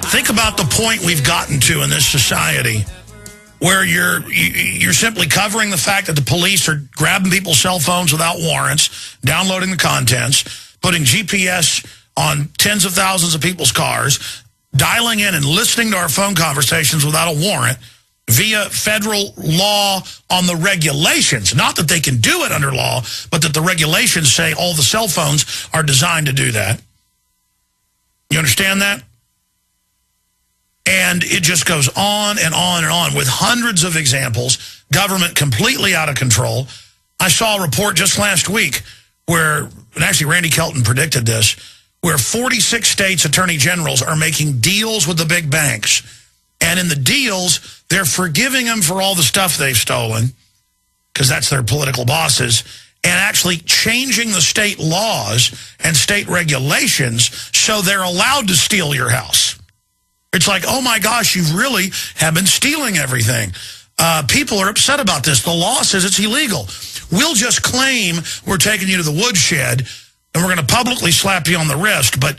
Think about the point we've gotten to in this society where you're simply covering the fact that the police are grabbing people's cell phones without warrants, downloading the contents, putting GPS on tens of thousands of people's cars, dialing in and listening to our phone conversations without a warrant via federal law on the regulations. Not that they can do it under law, but that the regulations say all the cell phones are designed to do that. You understand that? And it just goes on and on and on with hundreds of examples, government completely out of control. I saw a report just last week where, and actually Randy Kelton predicted this, where 46 states' attorney generals are making deals with the big banks. And in the deals, they're forgiving them for all the stuff they've stolen, because that's their political bosses, and actually changing the state laws and state regulations so they're allowed to steal your house. It's like, oh my gosh, you really have been stealing everything. People are upset about this. The law says it's illegal. We'll just claim we're taking you to the woodshed and we're going to publicly slap you on the wrist. But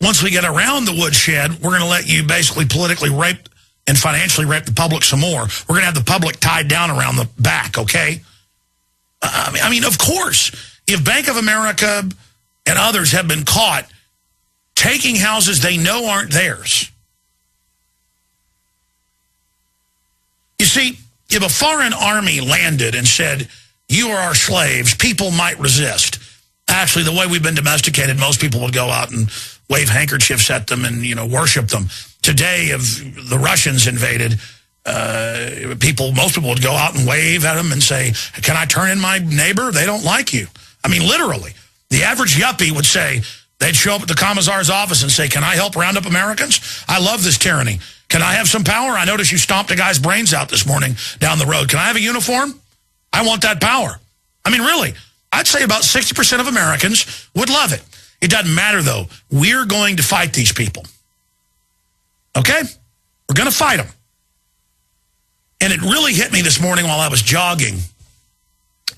once we get around the woodshed, we're going to let you basically politically rape and financially rape the public some more. We're going to have the public tied down around the back, okay? I mean, of course, if Bank of America and others have been caught taking houses they know aren't theirs. You see, if a foreign army landed and said, you are our slaves, people might resist. Actually, the way we've been domesticated, most people would go out and wave handkerchiefs at them and, worship them. Today, if the Russians invaded, most people would go out and wave at them and say, can I turn in my neighbor? They don't like you. I mean, literally. The average yuppie would say, they'd show up at the commissar's office and say, can I help round up Americans? I love this tyranny. Can I have some power? I noticed you stomped a guy's brains out this morning down the road. Can I have a uniform? I want that power. I mean, really, I'd say about 60% of Americans would love it. It doesn't matter, though. We're going to fight these people. Okay? We're going to fight them. And it really hit me this morning while I was jogging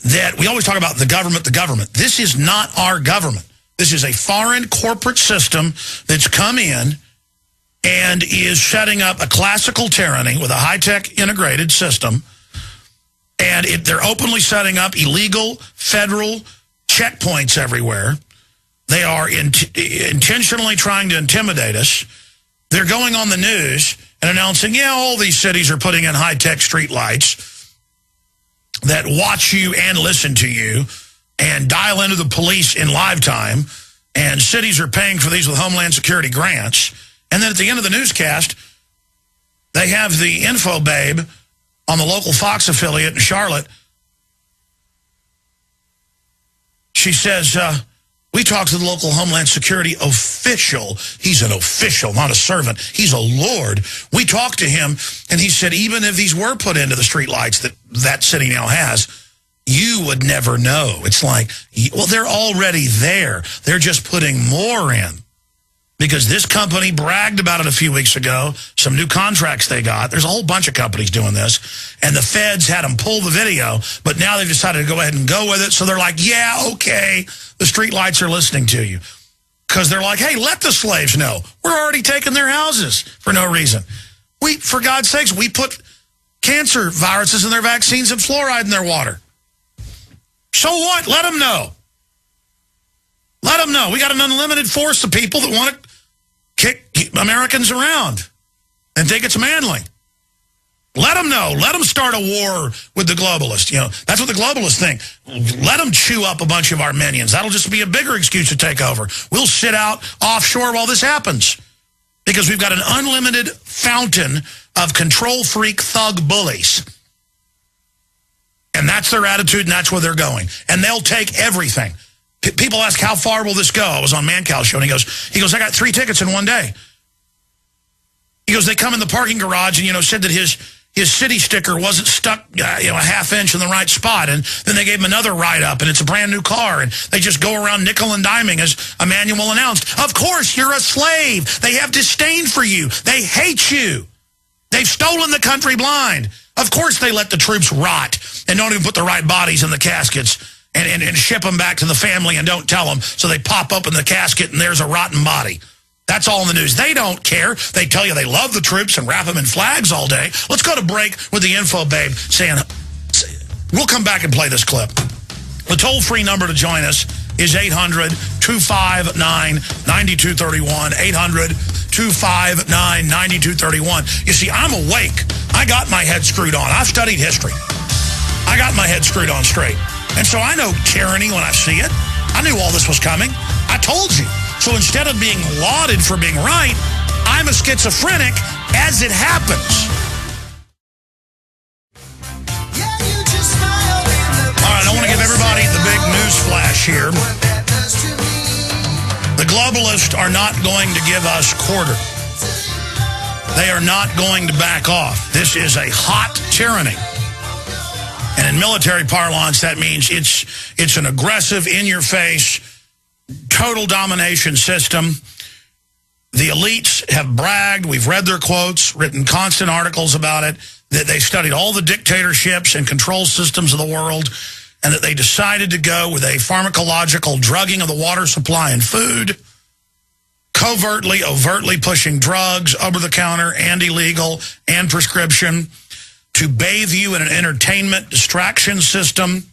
that we always talk about the government, the government. This is not our government. This is a foreign corporate system that's come in and is setting up a classical tyranny with a high-tech integrated system. And they're openly setting up illegal federal checkpoints everywhere. They are intentionally trying to intimidate us. They're going on the news and announcing, yeah, all these cities are putting in high-tech street lights that watch you and listen to you and dial into the police in live time, and cities are paying for these with Homeland Security grants. And then at the end of the newscast, they have the info babe on the local Fox affiliate in Charlotte. She says, we talked to the local Homeland Security official. He's an official, not a servant. He's a lord. We talked to him, and he said even if these were put into the streetlights that city now has, you would never know. It's like, well, they're already there. They're just putting more in. Because this company bragged about it a few weeks ago, some new contracts they got. There's a whole bunch of companies doing this. And the feds had them pull the video, but now they've decided to go ahead and go with it. So they're like, yeah, okay, the street lights are listening to you. Because they're like, hey, let the slaves know. We're already taking their houses for no reason. For God's sakes, we put cancer viruses in their vaccines and fluoride in their water. So what? Let them know. Let them know. We got an unlimited force of people that want to kick Americans around and think it's manly. Let them know. Let them start a war with the globalists. That's what the globalists think. Let them chew up a bunch of our minions. That'll just be a bigger excuse to take over. We'll sit out offshore while this happens because we've got an unlimited fountain of control freak thug bullies. And that's their attitude, and that's where they're going. And they'll take everything. People ask, how far will this go? I was on Mancow's show, and he goes, I got 3 tickets in one day. He goes, they come in the parking garage and, said that his city sticker wasn't stuck, a half inch in the right spot. And then they gave him another write-up, and it's a brand new car. And they just go around nickel and diming, as Emmanuel announced. Of course, you're a slave. They have disdain for you. They hate you. They've stolen the country blind. Of course they let the troops rot and don't even put the right bodies in the caskets and ship them back to the family and don't tell them, so they pop open the casket and there's a rotten body. That's all in the news. They don't care. They tell you they love the troops and wrap them in flags all day. Let's go to break with the info babe saying, we'll come back and play this clip. The toll-free number to join us is 800-259-9231. 800-259-9231. You see, I'm awake. I got my head screwed on. I've studied history. I got my head screwed on straight. And so I know tyranny when I see it. I knew all this was coming. I told you. So instead of being lauded for being right, I'm a schizophrenic as it happens. All right, I want to give everybody the big news flash here. The globalists are not going to give us quarter. They are not going to back off. This is a hot tyranny. And in military parlance, that means it's an aggressive, in-your-face, total domination system. The elites have bragged. We've read their quotes, written constant articles about it, that they studied all the dictatorships and control systems of the world, and that they decided to go with a pharmacological drugging of the water supply and food, covertly, overtly pushing drugs, over-the-counter and illegal and prescription, to bathe you in an entertainment distraction system,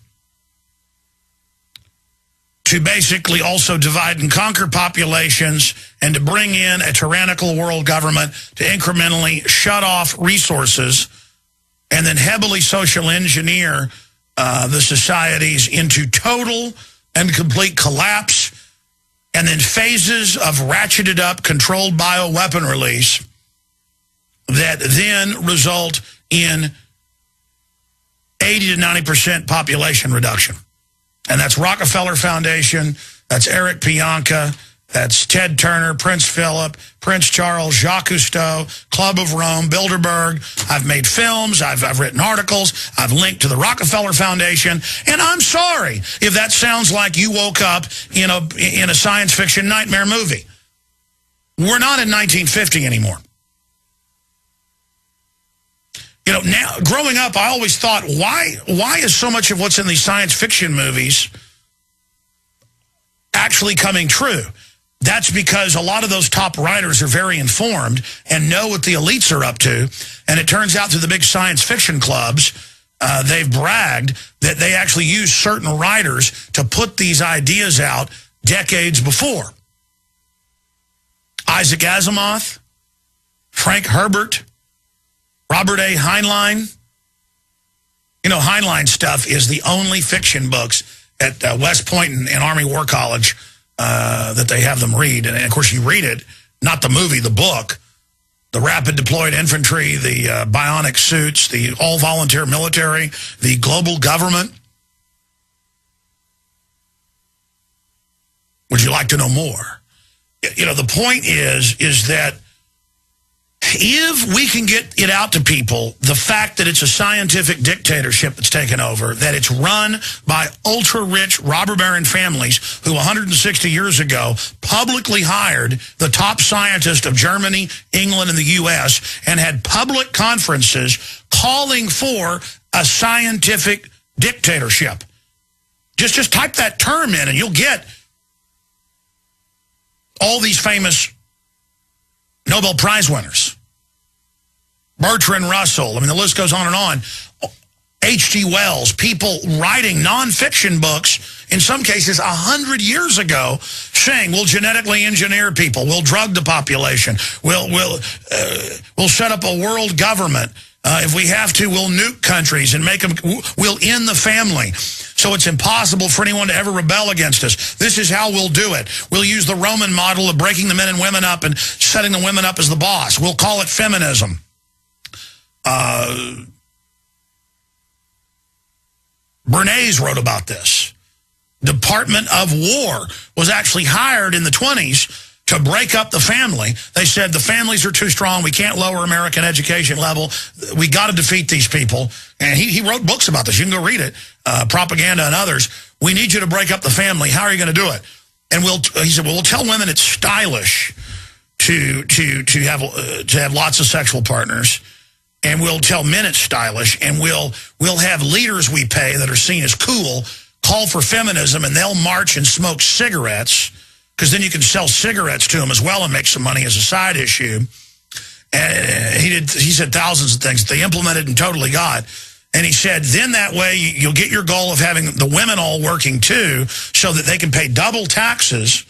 to basically also divide and conquer populations, and to bring in a tyrannical world government to incrementally shut off resources, and then heavily social engineer the societies into total and complete collapse, and then phases of ratcheted up controlled bioweapon release that then result in 80 to 90% population reduction. And that's Rockefeller Foundation, that's Eric Pianka, that's Ted Turner, Prince Philip, Prince Charles, Jacques Cousteau, Club of Rome, Bilderberg. I've made films, I've written articles, I've linked to the Rockefeller Foundation, and I'm sorry if that sounds like you woke up in a science fiction nightmare movie. We're not in 1950 anymore. You know, now, growing up, I always thought, why is so much of what's in these science fiction movies actually coming true? That's because a lot of those top writers are very informed and know what the elites are up to. And it turns out through the big science fiction clubs, they've bragged that they actually use certain writers to put these ideas out decades before. Isaac Asimov, Frank Herbert, Robert A. Heinlein. You know, Heinlein stuff is the only fiction books at West Point and Army War College that they have them read. And, of course, you read it, not the movie, the book. The rapid deployed infantry, the bionic suits, the all-volunteer military, the global government. Would you like to know more? You know, the point is that if we can get it out to people, the fact that it's a scientific dictatorship that's taken over, that it's run by ultra-rich robber baron families who 160 years ago publicly hired the top scientists of Germany, England, and the U.S. and had public conferences calling for a scientific dictatorship. Just type that term in and you'll get all these famous Nobel Prize winners. Bertrand Russell, I mean, the list goes on and on. H.G. Wells, people writing nonfiction books, in some cases 100 years ago, saying we'll genetically engineer people, we'll drug the population, we'll set up a world government. If we have to, we'll nuke countries and make them, we'll end the family. So it's impossible for anyone to ever rebel against us. This is how we'll do it. We'll use the Roman model of breaking the men and women up and setting the women up as the boss. We'll call it feminism. Bernays wrote about this. Department of War was actually hired in the 20s to break up the family. They said the families are too strong. We can't lower American education level. We got to defeat these people. And he wrote books about this. You can go read it. Propaganda and others. We need you to break up the family. How are you going to do it? And he said, well, we'll tell women it's stylish to have lots of sexual partners. And we'll tell men it's stylish. And we'll have leaders we pay that are seen as cool call for feminism, and they'll march and smoke cigarettes because then you can sell cigarettes to them as well and make some money as a side issue. And he said thousands of things that they implemented and totally got. And he said, then that way you'll get your goal of having the women all working too, so that they can pay double taxes,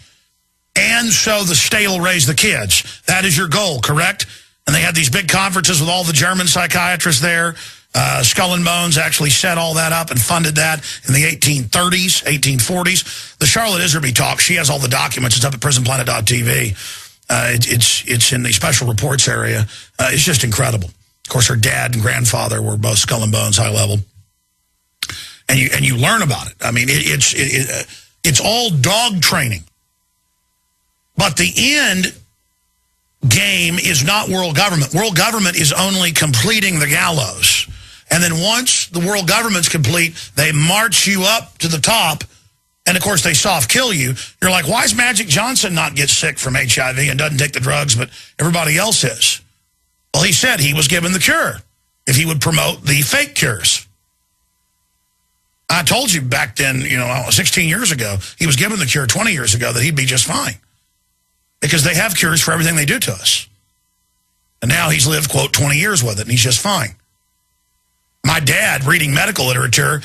and so the state will raise the kids. That is your goal, correct? And they had these big conferences with all the German psychiatrists there. Skull and Bones actually set all that up and funded that in the 1830s, 1840s. The Charlotte Iserby talk, she has all the documents. It's up at prisonplanet.tv. It's in the special reports area. It's just incredible. Of course, her dad and grandfather were both Skull and Bones high level. And you learn about it. I mean, it's all dog training. But the end game is not world government. World government is only completing the gallows. And then once the world government's complete, they march you up to the top. And, of course, they soft kill you. You're like, why is Magic Johnson not get sick from HIV and doesn't take the drugs, but everybody else is? Well, he said he was given the cure if he would promote the fake cures. I told you back then, 16 years ago, he was given the cure 20 years ago that he'd be just fine. Because they have cures for everything they do to us. And now he's lived, quote, 20 years with it, and he's just fine. My dad, reading medical literature,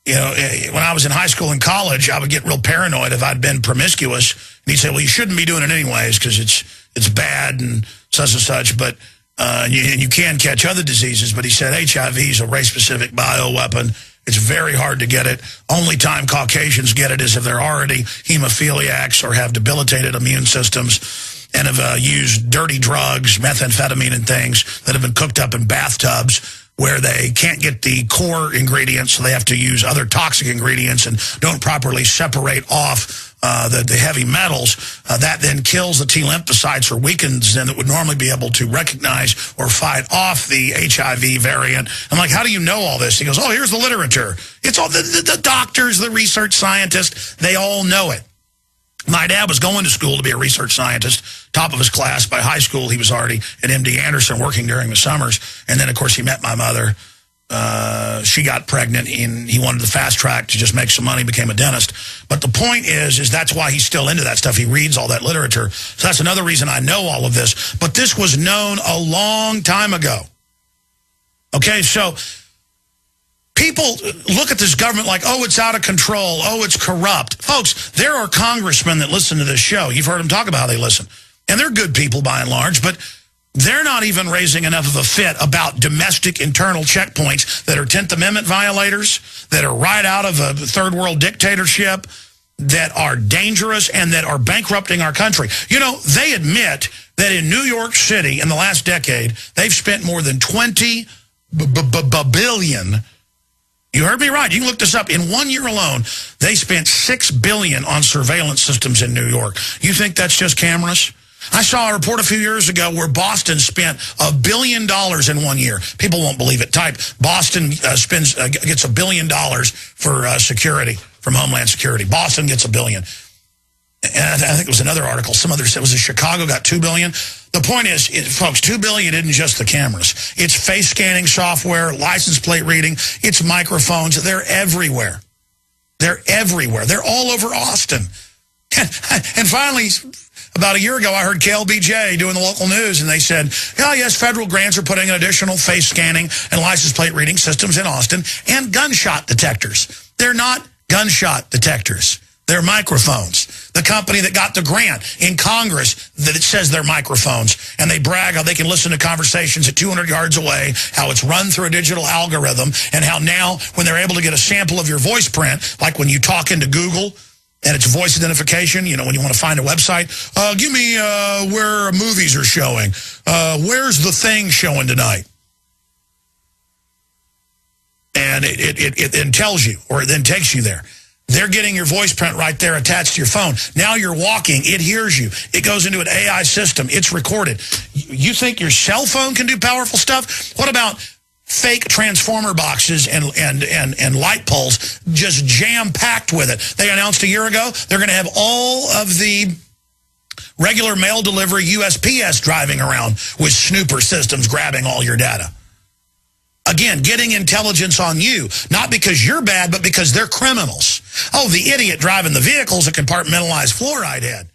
when I was in high school and college, I would get real paranoid if I'd been promiscuous. And he'd say, well, you shouldn't be doing it anyways because it's bad and such, but you can catch other diseases. But he said HIV is a race-specific bioweapon. It's very hard to get it. Only time Caucasians get it is if they're already hemophiliacs or have debilitated immune systems and have used dirty drugs, methamphetamine and things that have been cooked up in bathtubs where they can't get the core ingredients, so they have to use other toxic ingredients and don't properly separate off the heavy metals. That then kills the T lymphocytes or weakens them that would normally be able to recognize or fight off the HIV variant. I'm like, how do you know all this? He goes, oh, here's the literature. It's all the doctors, the research scientists, they all know it. My dad was going to school to be a research scientist, top of his class. By high school, he was already at MD Anderson working during the summers. And then, of course, he met my mother. She got pregnant, and he wanted the fast track to just make some money, became a dentist. But the point is that's why he's still into that stuff. He reads all that literature. So that's another reason I know all of this. But this was known a long time ago. Okay, so people look at this government like, oh, it's out of control. Oh, it's corrupt. Folks, there are congressmen that listen to this show. You've heard them talk about how they listen. And they're good people by and large, but they're not even raising enough of a fit about domestic internal checkpoints that are 10th Amendment violators, that are right out of a third world dictatorship, that are dangerous and that are bankrupting our country. They admit that in New York City in the last decade, they've spent more than 20 billion. You heard me right. You can look this up. In 1 year alone, they spent $6 billion on surveillance systems in New York. You think that's just cameras? I saw a report a few years ago where Boston spent $1 billion in 1 year. People won't believe it. Type Boston gets $1 billion for security from Homeland Security. Boston gets $1 billion. And I think it was another article. Some other, it was Chicago got $2 billion. The point is, folks, $2 billion isn't just the cameras. It's face scanning software, license plate reading. It's microphones. They're everywhere. They're everywhere. They're all over Austin. And finally, about a year ago, I heard KLBJ doing the local news, and they said, oh, yes, federal grants are putting in additional face scanning and license plate reading systems in Austin and gunshot detectors. They're not gunshot detectors. They're microphones. The company that got the grant in Congress that it says they're microphones, and they brag how they can listen to conversations at 200 yards away, how it's run through a digital algorithm, and how now when they're able to get a sample of your voice print, like when you talk into Google, and it's voice identification, when you want to find a website, give me where movies are showing. Where's The Thing showing tonight? And it then tells you, or it then takes you there. They're getting your voice print right there attached to your phone. Now you're walking. It hears you. It goes into an AI system. It's recorded. You think your cell phone can do powerful stuff? What about fake transformer boxes and light poles just jam-packed with it? They announced a year ago they're going to have all of the regular mail delivery USPS driving around with snooper systems grabbing all your data. Again, getting intelligence on you, not because you're bad, but because they're criminals. Oh, the idiot driving the vehicle's a compartmentalized fluoride head.